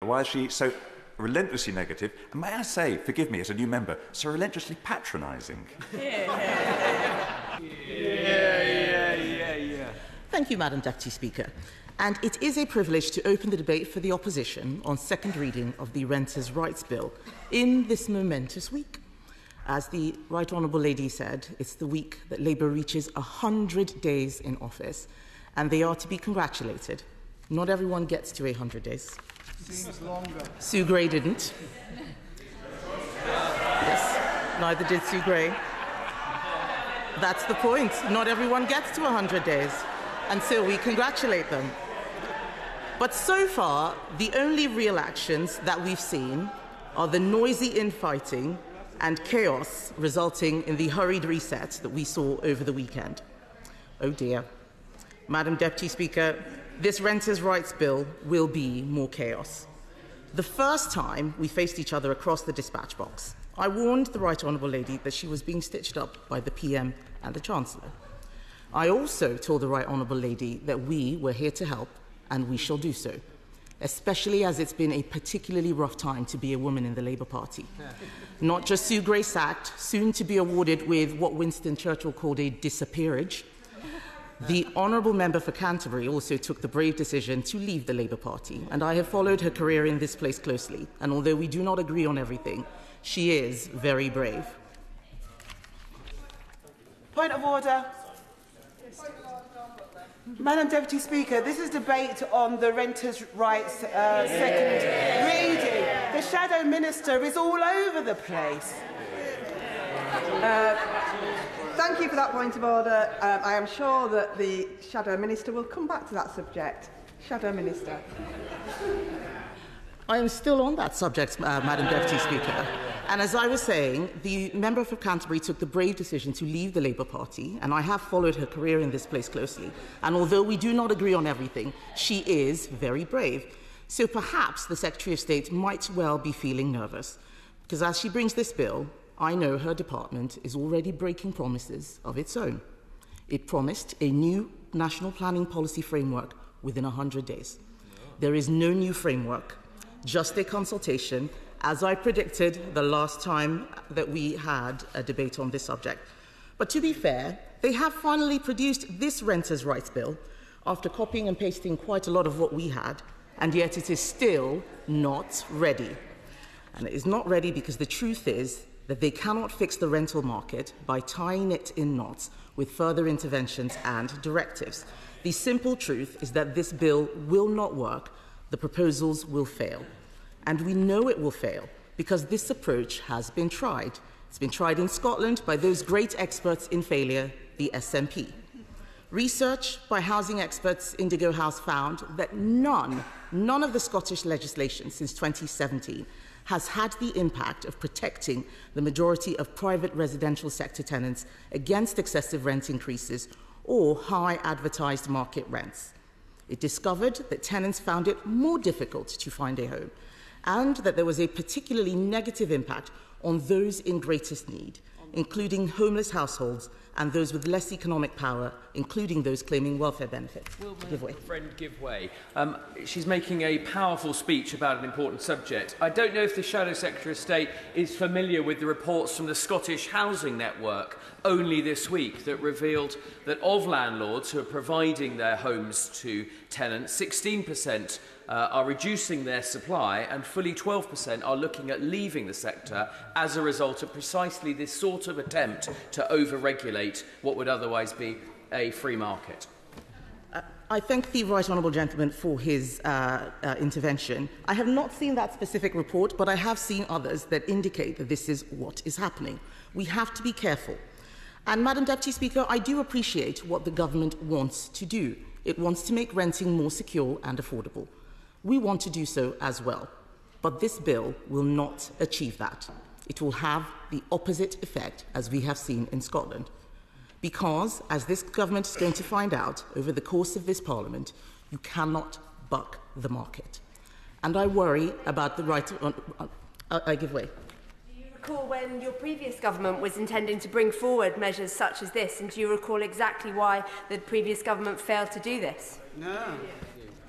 Why is she so relentlessly negative? And may I say, forgive me as a new member, so relentlessly patronising? Thank you, Madam Deputy Speaker. And it is a privilege to open the debate for the opposition on second reading of the Renters' Rights Bill in this momentous week. As the Right Honourable Lady said, it's the week that Labour reaches 100 days in office, and they are to be congratulated. Not everyone gets to 100 days. Seems longer. Sue Gray didn't. Yes, neither did Sue Gray. That's the point. Not everyone gets to 100 days, and so we congratulate them. But so far, the only real actions that we've seen are the noisy infighting and chaos resulting in the hurried reset that we saw over the weekend. Oh dear. Madam Deputy Speaker, this Renters' Rights Bill will be more chaos. The first time we faced each other across the dispatch box, I warned the Right Honourable Lady that she was being stitched up by the PM and the Chancellor. I also told the Right Honourable Lady that we were here to help, and we shall do so, especially as it's been a particularly rough time to be a woman in the Labour Party. Not just Sue Gray sacked, soon to be awarded with what Winston Churchill called a disappearage. The Honourable Member for Canterbury also took the brave decision to leave the Labour Party, and I have followed her career in this place closely, and although we do not agree on everything, she is very brave. Point of order. Madam Deputy Speaker, this is debate on the Renters' Rights second reading. The Shadow Minister is all over the place. Thank you for that point of order. I am sure that the Shadow Minister will come back to that subject. Shadow Minister. I am still on that subject, Madam Deputy Speaker. And as I was saying, the member for Canterbury took the brave decision to leave the Labour Party, and I have followed her career in this place closely. And although we do not agree on everything, she is very brave. So perhaps the Secretary of State might well be feeling nervous, because as she brings this bill, I know her department is already breaking promises of its own. It promised a new national planning policy framework within 100 days. There is no new framework, just a consultation, as I predicted the last time that we had a debate on this subject. But to be fair, they have finally produced this Renters' Rights Bill after copying and pasting quite a lot of what we had, and yet it is still not ready. And it is not ready because the truth is that they cannot fix the rental market by tying it in knots with further interventions and directives. The simple truth is that this bill will not work. The proposals will fail. And we know it will fail because this approach has been tried. It's been tried in Scotland by those great experts in failure, the SNP. Research by housing experts Indigo House found that none of the Scottish legislation since 2017 has had the impact of protecting the majority of private residential sector tenants against excessive rent increases or high advertised market rents. It discovered that tenants found it more difficult to find a home, and that there was a particularly negative impact on those in greatest need, including homeless households and those with less economic power, including those claiming welfare benefits. Will my friend give way? She's making a powerful speech about an important subject. I don't know if the Shadow Secretary of State is familiar with the reports from the Scottish Housing Network only this week that revealed that of landlords who are providing their homes to tenants, 16% are reducing their supply and fully 12% are looking at leaving the sector as a result of precisely this sort of attempt to over-regulate what would otherwise be a free market. I thank the Right Honourable Gentleman for his intervention. I have not seen that specific report, but I have seen others that indicate that this is what is happening. We have to be careful. And, Madam Deputy Speaker, I do appreciate what the government wants to do. It wants to make renting more secure and affordable. We want to do so as well. But this bill will not achieve that. It will have the opposite effect, as we have seen in Scotland. Because, as this government is going to find out over the course of this Parliament, you cannot buck the market. And I worry about the right... I give way. Do you recall when your previous government was intending to bring forward measures such as this, and do you recall exactly why the previous government failed to do this? No.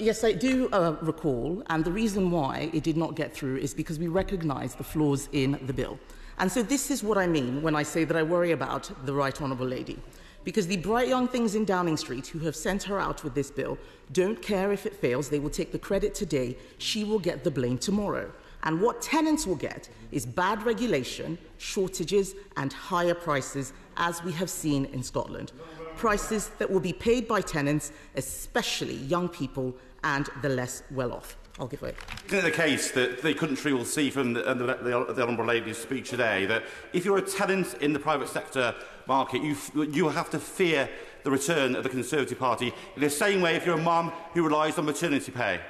Yes, I do recall, and the reason why it did not get through is because we recognise the flaws in the bill. And so this is what I mean when I say that I worry about the Right Honourable Lady. Because the bright young things in Downing Street who have sent her out with this bill don't care if it fails. They will take the credit today. She will get the blame tomorrow. And what tenants will get is bad regulation, shortages and higher prices, as we have seen in Scotland. Prices that will be paid by tenants, especially young people and the less well-off. I'll give way. Isn't it the case that the country will see from the Honourable Lady's speech today that if you're a tenant in the private sector market, you have to fear the return of the Conservative Party in the same way if you're a mum who relies on maternity pay?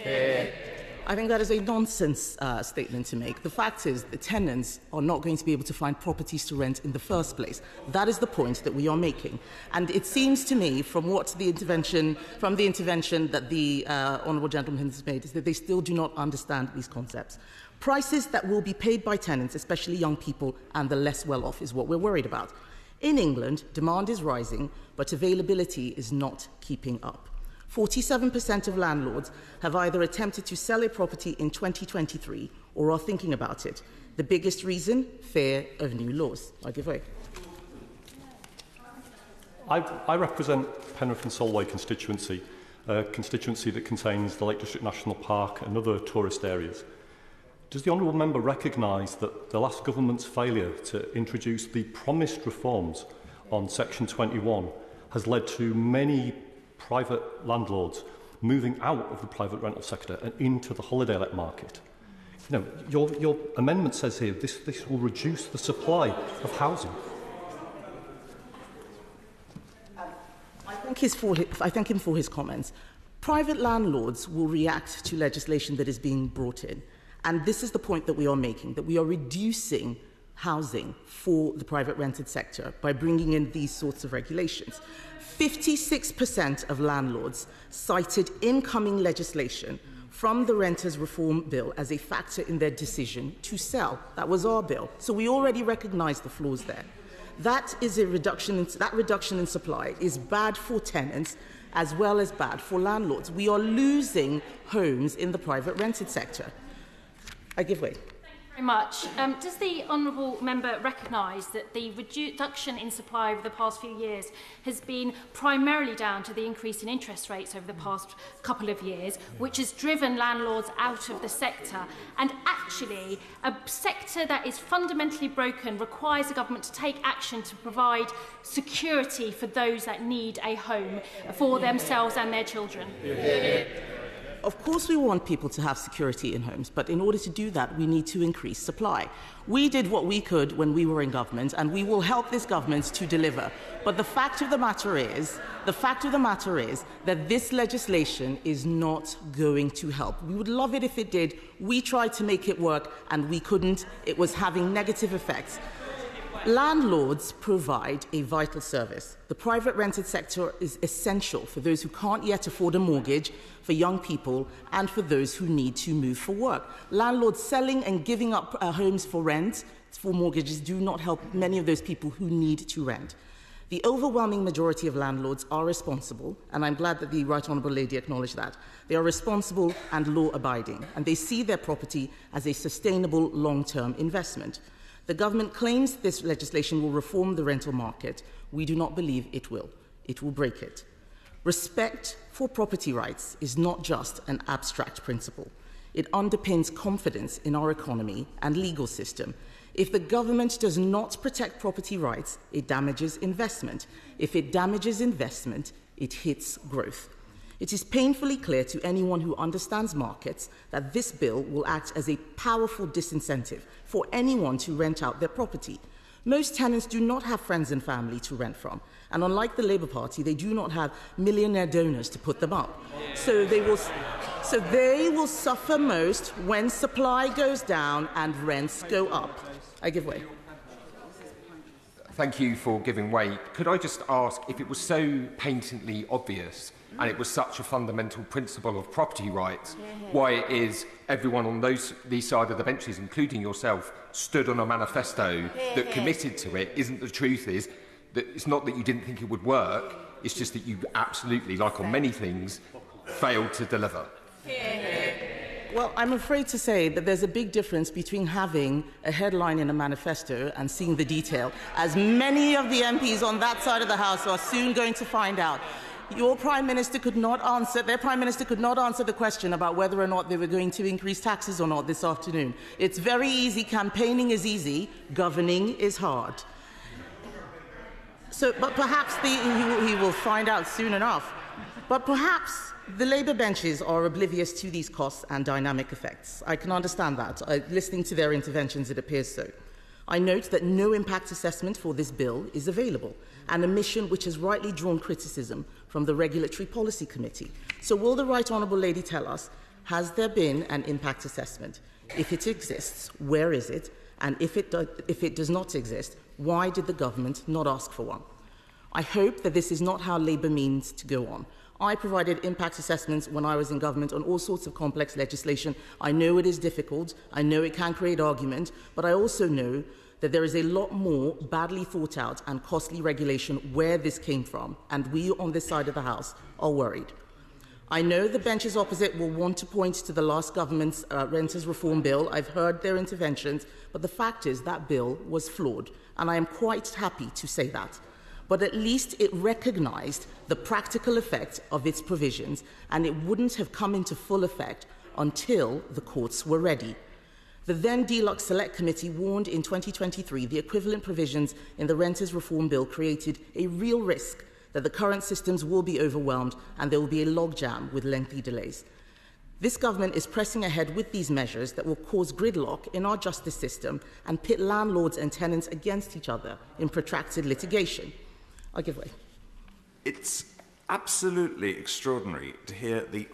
Yeah. I think that is a nonsense statement to make. The fact is that tenants are not going to be able to find properties to rent in the first place. That is the point that we are making. And it seems to me, from the intervention that the Honourable Gentleman has made, is that they still do not understand these concepts. Prices that will be paid by tenants, especially young people and the less well-off, is what we're worried about. In England, demand is rising, but availability is not keeping up. 47% of landlords have either attempted to sell a property in 2023 or are thinking about it. The biggest reason? Fear of new laws. I give way. I represent Penrith and Solway constituency, a constituency that contains the Lake District National Park and other tourist areas. Does the Honourable Member recognise that the last government's failure to introduce the promised reforms on Section 21 has led to many private landlords moving out of the private rental sector and into the holiday let market? You know, your amendment says here this will reduce the supply of housing. I thank him for his comments. Private landlords will react to legislation that is being brought in. And this is the point that we are making, that we are reducing housing for the private rented sector by bringing in these sorts of regulations. 56% of landlords cited incoming legislation from the Renters Reform Bill as a factor in their decision to sell. That was our bill. So we already recognise the flaws there. That reduction in supply is bad for tenants as well as bad for landlords. We are losing homes in the private rented sector. I give way. Very much. Does the Honourable Member recognise that the reduction in supply over the past few years has been primarily down to the increase in interest rates over the past couple of years, which has driven landlords out of the sector? And actually, a sector that is fundamentally broken requires the government to take action to provide security for those that need a home for themselves and their children. Of course we want people to have security in homes, but in order to do that, we need to increase supply. We did what we could when we were in government, and we will help this government to deliver. But the fact of the matter is that this legislation is not going to help. We would love it if it did. We tried to make it work, and we couldn't. It was having negative effects. Landlords provide a vital service. The private rented sector is essential for those who can't yet afford a mortgage, for young people, and for those who need to move for work. Landlords selling and giving up homes for rent, for mortgages, do not help many of those people who need to rent. The overwhelming majority of landlords are responsible, and I'm glad that the Right Honourable Lady acknowledged that. They are responsible and law-abiding, and they see their property as a sustainable long-term investment. The government claims this legislation will reform the rental market. We do not believe it will. It will break it. Respect for property rights is not just an abstract principle. It underpins confidence in our economy and legal system. If the government does not protect property rights, it damages investment. If it damages investment, it hits growth. It is painfully clear to anyone who understands markets that this bill will act as a powerful disincentive for anyone to rent out their property. Most tenants do not have friends and family to rent from, and unlike the Labour Party, they do not have millionaire donors to put them up. So they will suffer most when supply goes down and rents go up. I give way. Thank you for giving way. Could I just ask, if it was so patently obvious and it was such a fundamental principle of property rights, why it is everyone on these side of the benches, including yourself, stood on a manifesto that committed to it? Isn't the truth is that it's not that you didn't think it would work, it's just that you absolutely, like on many things, failed to deliver? Well, I'm afraid to say that there's a big difference between having a headline in a manifesto and seeing the detail, as many of the MPs on that side of the House are soon going to find out. Your Prime Minister could not answer, their Prime Minister could not answer the question about whether or not they were going to increase taxes or not this afternoon. It's very easy. Campaigning is easy. Governing is hard. So, but perhaps he will find out soon enough. But perhaps the Labour benches are oblivious to these costs and dynamic effects. I can understand that. Listening to their interventions, it appears so. I note that no impact assessment for this bill is available, an omission which has rightly drawn criticism from the Regulatory Policy Committee. So will the Right Honourable Lady tell us, has there been an impact assessment? If it exists, where is it? And if it does not exist, why did the government not ask for one? I hope that this is not how Labour means to go on. I provided impact assessments when I was in government on all sorts of complex legislation. I know it is difficult. I know it can create argument, but I also know that there is a lot more badly thought out and costly regulation where this came from, and we on this side of the House are worried. I know the benches opposite will want to point to the last government's renters reform bill. I've heard their interventions, but the fact is that bill was flawed, and I am quite happy to say that. But at least it recognised the practical effect of its provisions, and it wouldn't have come into full effect until the courts were ready. The then Deluxe Select Committee warned in 2023 the equivalent provisions in the Renters Reform Bill created a real risk that the current systems will be overwhelmed and there will be a logjam with lengthy delays. This government is pressing ahead with these measures that will cause gridlock in our justice system and pit landlords and tenants against each other in protracted litigation. I'll give way. It's absolutely extraordinary to hear the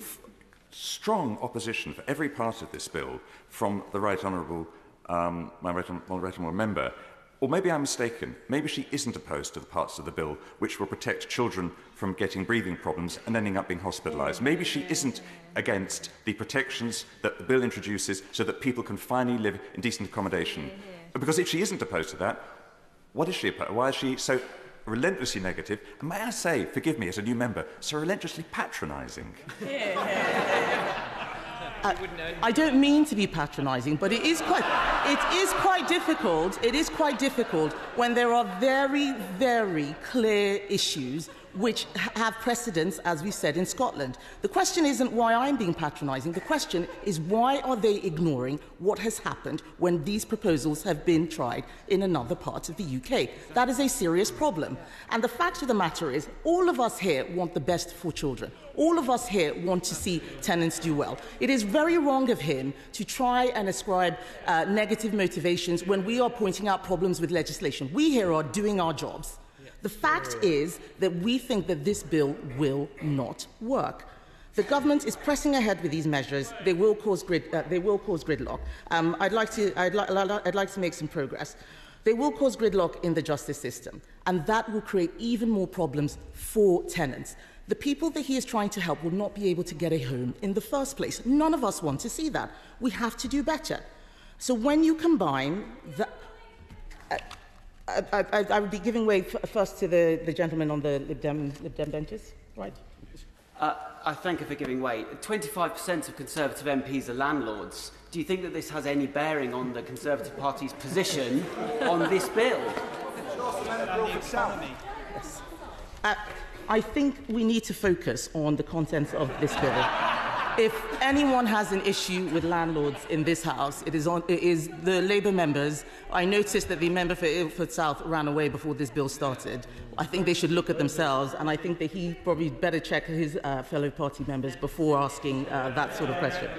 strong opposition for every part of this bill from the Right Honourable, my Right Honourable member. Or maybe I'm mistaken. Maybe she isn't opposed to the parts of the bill which will protect children from getting breathing problems and ending up being hospitalised. Maybe she isn't against the protections that the bill introduces so that people can finally live in decent accommodation. Because if she isn't opposed to that, what is she opposed? Why is she so relentlessly negative, and may I say, forgive me as a new member, so relentlessly patronising? I don't mean to be patronising, but it is quite difficult. It is quite difficult when there are very, very clear issues which have precedence, as we said, in Scotland. The question isn't why I'm being patronising. The question is why are they ignoring what has happened when these proposals have been tried in another part of the UK? That is a serious problem. And the fact of the matter is, all of us here want the best for children. All of us here want to see tenants do well. It is very wrong of him to try and ascribe negative motivations when we are pointing out problems with legislation. We here are doing our jobs. The fact is that we think that this bill will not work. The government is pressing ahead with these measures. They will cause gridlock. I'd like to make some progress. They will cause gridlock in the justice system, and that will create even more problems for tenants. The people that he is trying to help will not be able to get a home in the first place. None of us want to see that. We have to do better. So when you combine the... I would be giving way first to the gentleman on the Lib Dem benches. Right. I thank her for giving way. 25% of Conservative MPs are landlords. Do you think that this has any bearing on the Conservative Party's position on this bill? Yes. I think we need to focus on the contents of this bill. If anyone has an issue with landlords in this House, it is the Labour members. I noticed that the member for Ilford South ran away before this bill started. I think they should look at themselves, and I think that he probably better check his fellow party members before asking that sort of question.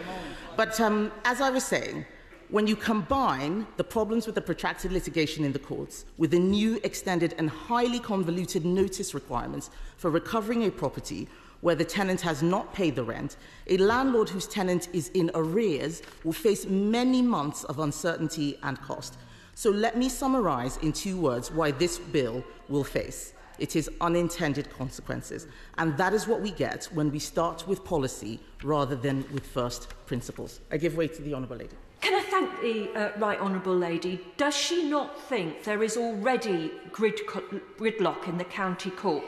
But as I was saying, when you combine the problems with the protracted litigation in the courts with the new extended and highly convoluted notice requirements for recovering a property where the tenant has not paid the rent, a landlord whose tenant is in arrears will face many months of uncertainty and cost. So let me summarise in 2 words why this bill will face. It is unintended consequences. And that is what we get when we start with policy rather than with first principles. I give way to the Honourable Lady. Can I thank the Right Honourable Lady? Does she not think there is already gridlock in the county court?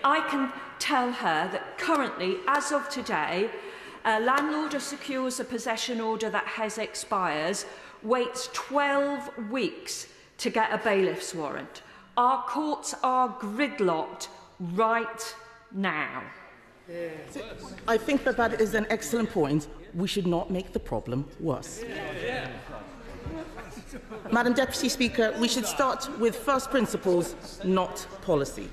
I can tell her that currently, as of today, a landlord who secures a possession order that has expired waits 12 weeks to get a bailiff's warrant. Our courts are gridlocked right now. I think that is an excellent point. We should not make the problem worse. Madam Deputy Speaker, we should start with first principles, not policy.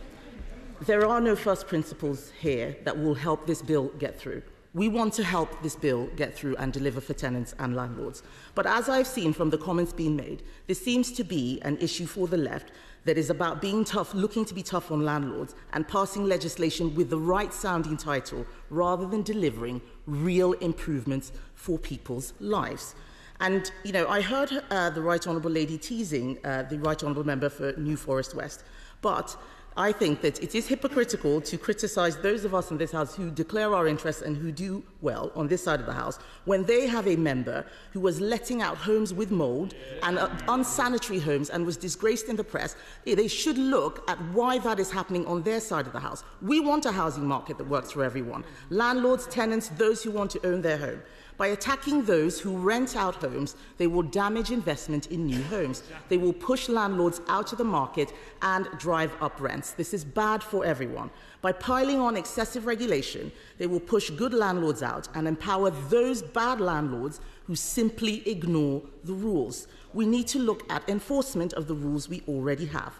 There are no first principles here that will help this bill get through. We want to help this bill get through and deliver for tenants and landlords. But as I've seen from the comments being made, this seems to be an issue for the left that is about being tough, looking to be tough on landlords and passing legislation with the right sounding title rather than delivering real improvements for people's lives. And, you know, I heard the Right Honourable Lady teasing the Right Honourable Member for New Forest West, but I think that it is hypocritical to criticise those of us in this House who declare our interests and who do well on this side of the House when they have a member who was letting out homes with mould and unsanitary homes and was disgraced in the press. They should look at why that is happening on their side of the House. We want a housing market that works for everyone. Landlords, tenants, those who want to own their home. By attacking those who rent out homes, they will damage investment in new homes. They will push landlords out of the market and drive up rents. This is bad for everyone. By piling on excessive regulation, they will push good landlords out and empower those bad landlords who simply ignore the rules. We need to look at enforcement of the rules we already have.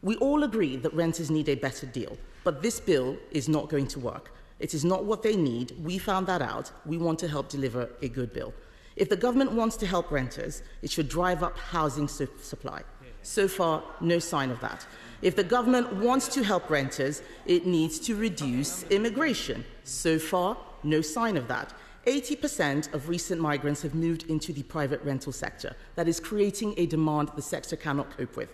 We all agree that renters need a better deal, but this bill is not going to work. It is not what they need. We found that out. We want to help deliver a good bill. If the government wants to help renters, it should drive up housing supply. So far, no sign of that. If the government wants to help renters, it needs to reduce immigration. So far, no sign of that. 80% of recent migrants have moved into the private rental sector. That is creating a demand the sector cannot cope with.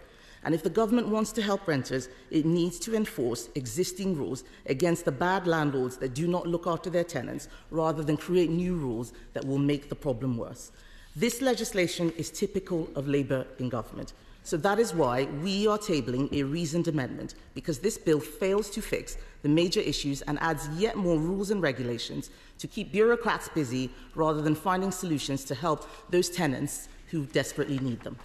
And if the government wants to help renters, it needs to enforce existing rules against the bad landlords that do not look after their tenants, rather than create new rules that will make the problem worse. This legislation is typical of Labour in government. So that is why we are tabling a reasoned amendment, because this bill fails to fix the major issues and adds yet more rules and regulations to keep bureaucrats busy rather than finding solutions to help those tenants who desperately need them.